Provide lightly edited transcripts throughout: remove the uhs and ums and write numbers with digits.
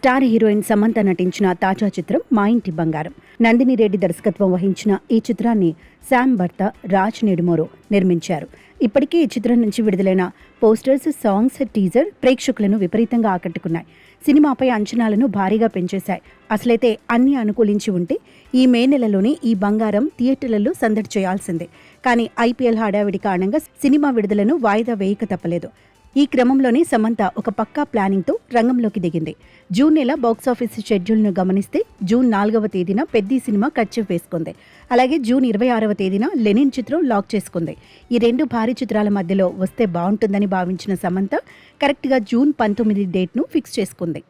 Star heroine Samantha నటించిన తాజా చిత్రం మా ఇంటి బంగారం. నందిని రెడ్డి దర్శకత్వం వహించిన ఈ చిత్రాన్ని శామ్ భర్త రాజ్ నెడుమోరో నిర్మించారు. ఇప్పటికే ఈ చిత్రం నుంచి విడుదలైన పోస్టర్స్, సాంగ్స్, టీజర్ ప్రేక్షకులను విపరీతంగా ఆకట్టుకున్నాయి. సినిమాపై అంచనాలను భారీగా పెంచేశాయి. అసలైతే అన్ని అనుకూలించి ఉంటే ఈ మే నెలలోనే ఈ బంగారం థియేటర్లలో సందడి చేయాల్సిందే. కానీ ఐపీఎల్ హడావిడి కారణంగా సినిమా విడుదలను వాయిదా వేయక తప్పలేదు. ఈ క్రమంలోనే సమంత ఒక పక్కా ప్లానింగ్తో రంగంలోకి దిగింది. జూన్ నెల బాక్సాఫీస్ షెడ్యూల్ను గమనిస్తే జూన్ 4వ తేదీన పెద్ది సినిమా కర్చీఫ్ వేసుకుంది. అలాగే జూన్ 26వ తేదీన లెనిన్ చిత్రం లాక్ చేసుకుంది. ఈ రెండు భారీ చిత్రాల మధ్యలో వస్తే బాగుంటుందని భావించిన సమంత కరెక్ట్గా జూన్ 19 డేట్ను ఫిక్స్ చేసుకుంది.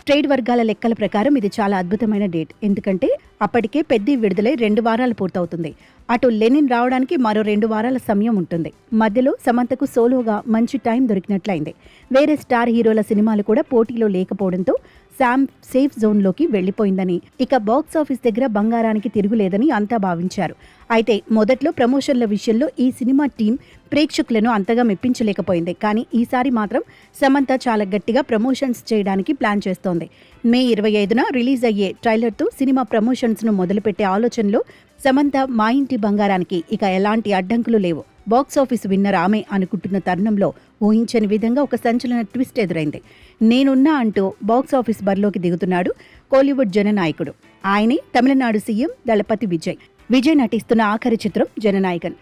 ట్రేడ్ వర్గాల లెక్కల ప్రకారం ఇది చాలా అద్భుతమైన డేట్. ఎందుకంటే అప్పటికే పెద్ది విడుదలై 2 వారాలు పూర్తవుతుంది. అటు లెనిన్ రావడానికి మరో 2 వారాల సమయం ఉంటుంది. మధ్యలో సమంతకు సోలోగా మంచి టైం దొరికినట్లయింది. వేరే స్టార్ హీరోల సినిమాలు కూడా పోటీలో లేకపోవడంతో శామ్ సేఫ్ జోన్లోకి వెళ్లిపోయిందని, ఇక బాక్సాఫీస్ దగ్గర బంగారానికి తిరుగులేదని అంతా భావించారు. అయితే మొదట్లో ప్రమోషన్ల విషయంలో ఈ సినిమా టీం ప్రేక్షకులను అంతగా మెప్పించలేకపోయింది. కానీ ఈసారి మాత్రం సమంత చాలా గట్టిగా ప్రమోషన్స్ చేయడానికి ప్లాన్ చేస్తోంది. మే 25న రిలీజ్ అయ్యే ట్రైలర్తో సినిమా ప్రమోషన్స్ను మొదలుపెట్టే ఆలోచనలో సమంత. మా ఇంటి బంగారానికి ఇక ఎలాంటి అడ్డంకులు లేవు. బాక్సాఫీస్ విన్నర్ ఆమె అనుకుంటున్న తరుణంలో ఊహించని విధంగా ఒక సంచలన ట్విస్ట్ ఎదురైంది. నేనున్నా అంటూ బాక్సాఫీస్ బరిలోకి దిగుతున్నాడు కోలీవుడ్ జననాయకుడు. ఆయనే తమిళనాడు సీఎం దళపతి విజయ్. విజయ్ నటిస్తున్న ఆఖరి చిత్రం జననాయకన్.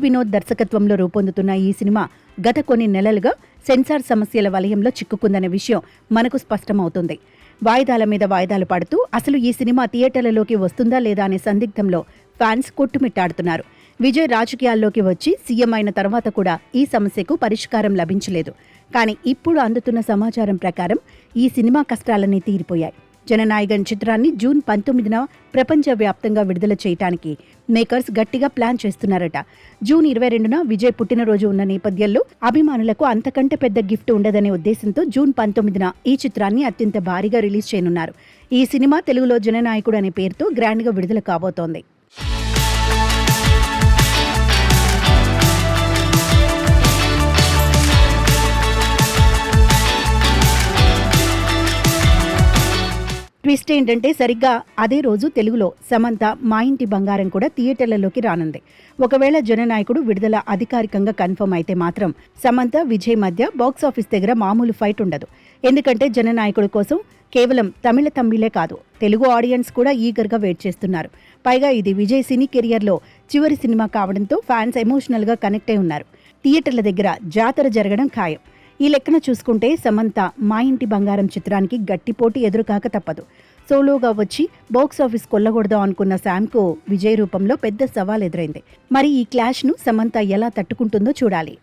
వినోద్ దర్శకత్వంలో రూపొందుతున్న ఈ సినిమా గత కొన్ని నెలలుగా సెన్సార్ సమస్యల వలయంలో చిక్కుకుందనే విషయం మనకు స్పష్టమవుతుంది. వాయిదాల మీద వాయిదాలు పడుతూ అసలు ఈ సినిమా థియేటర్లలోకి వస్తుందా లేదా అనే సందిగ్ధంలో ఫ్యాన్స్ కొట్టుమిట్టాడుతున్నారు. విజయ్ రాజకీయాల్లోకి వచ్చి సీఎం అయిన తర్వాత కూడా ఈ సమస్యకు పరిష్కారం లభించలేదు. కానీ ఇప్పుడు అందుతున్న సమాచారం ప్రకారం ఈ సినిమా కష్టాలన్నీ తీరిపోయాయి. జననాయకన్ చిత్రాన్ని జూన్ 19న ప్రపంచవ్యాప్తంగా విడుదల చేయడానికి మేకర్స్ గట్టిగా ప్లాన్ చేస్తున్నారట. జూన్ 22న విజయ్ పుట్టినరోజు ఉన్న నేపథ్యంలో అభిమానులకు అంతకంటే పెద్ద గిఫ్ట్ ఉండదనే ఉద్దేశంతో జూన్ 19న ఈ చిత్రాన్ని అత్యంత భారీగా రిలీజ్ చేయనున్నారు. ఈ సినిమా తెలుగులో జననాయకుడు అనే పేరుతో గ్రాండ్గా విడుదల కాబోతోంది. ట్విస్ట్ ఏంటంటే సరిగ్గా అదే రోజు తెలుగులో సమంత మా ఇంటి బంగారం కూడా థియేటర్లలోకి రానుంది. ఒకవేళ జననాయకుడు విడుదల అధికారికంగా కన్ఫర్మ్ అయితే మాత్రం సమంత విజయ్ మధ్య బాక్సాఫీస్ దగ్గర మామూలు ఫైట్ ఉండదు. ఎందుకంటే జననాయకుడు కోసం కేవలం తమిళే కాదు, తెలుగు ఆడియన్స్ కూడా ఈగర్గా వెయిట్ చేస్తున్నారు. పైగా ఇది విజయ్ సినీ కెరియర్లో చివరి సినిమా కావడంతో ఫ్యాన్స్ ఎమోషనల్గా కనెక్ట్ అయి ఉన్నారు. థియేటర్ల దగ్గర జాతర జరగడం ఖాయం. ఈ లెక్కన చూసుకుంటే సమంత మా ఇంటి బంగారం చిత్రానికి గట్టి పోటీ ఎదురుకాక తప్పదు. సోలోగా వచ్చి బాక్సాఫీస్ కొల్లకూడదాం అనుకున్న శామ్కు విజయ్ రూపంలో పెద్ద సవాల్ ఎదురైంది. మరి ఈ క్లాష్ను సమంత ఎలా తట్టుకుంటుందో చూడాలి.